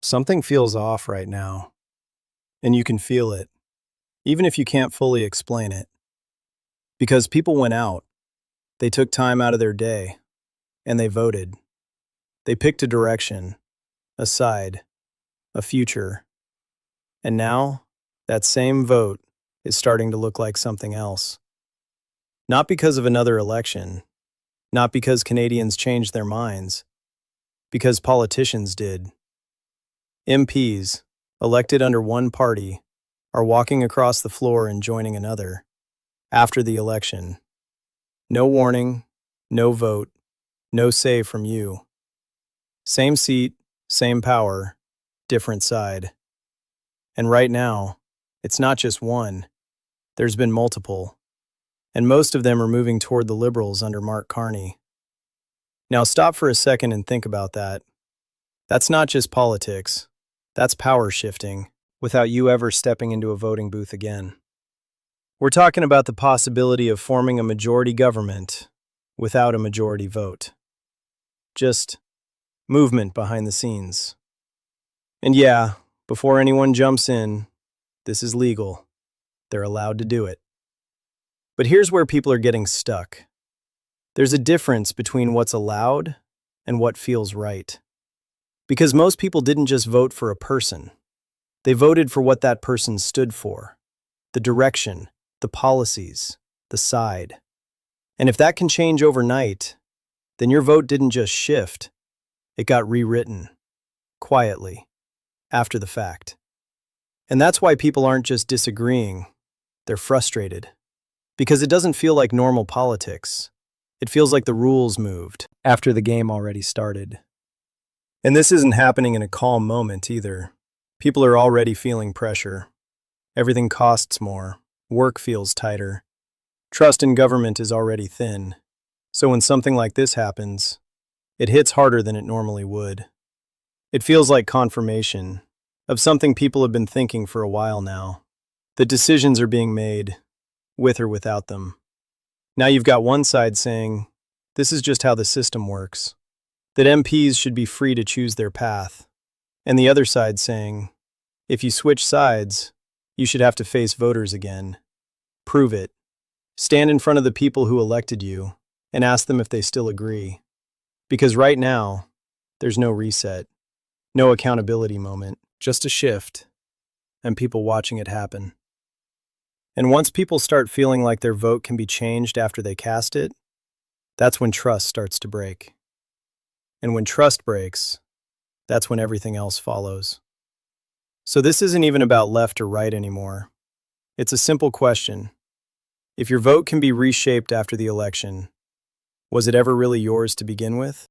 Something feels off right now, and you can feel it, even if you can't fully explain it. Because people went out, they took time out of their day, and they voted. They picked a direction, a side, a future. And now, that same vote is starting to look like something else. Not because of another election, not because Canadians changed their minds, because politicians did. MPs, elected under one party, are walking across the floor and joining another after the election. No warning, no vote, no say from you. Same seat, same power, different side. And right now, it's not just one, there's been multiple. And most of them are moving toward the Liberals under Mark Carney. Now stop for a second and think about that. That's not just politics, that's power shifting, without you ever stepping into a voting booth again. We're talking about the possibility of forming a majority government without a majority vote. Just movement behind the scenes. And yeah, before anyone jumps in, this is legal. They're allowed to do it. But here's where people are getting stuck. There's a difference between what's allowed and what feels right. Because most people didn't just vote for a person. They voted for what that person stood for, the direction, the policies, the side. And if that can change overnight, then your vote didn't just shift, it got rewritten, quietly, after the fact. And that's why people aren't just disagreeing, they're frustrated. Because it doesn't feel like normal politics. It feels like the rules moved after the game already started. And this isn't happening in a calm moment either. People are already feeling pressure. Everything costs more. Work feels tighter. Trust in government is already thin. So when something like this happens, it hits harder than it normally would. It feels like confirmation of something people have been thinking for a while now. That decisions are being made, with or without them. Now you've got one side saying, this is just how the system works. That MPs should be free to choose their path. And the other side saying, if you switch sides, you should have to face voters again. Prove it. Stand in front of the people who elected you and ask them if they still agree. Because right now, there's no reset, no accountability moment, just a shift, and people watching it happen. And once people start feeling like their vote can be changed after they cast it, that's when trust starts to break. And when trust breaks, that's when everything else follows. So this isn't even about left or right anymore. It's a simple question. If your vote can be reshaped after the election, was it ever really yours to begin with?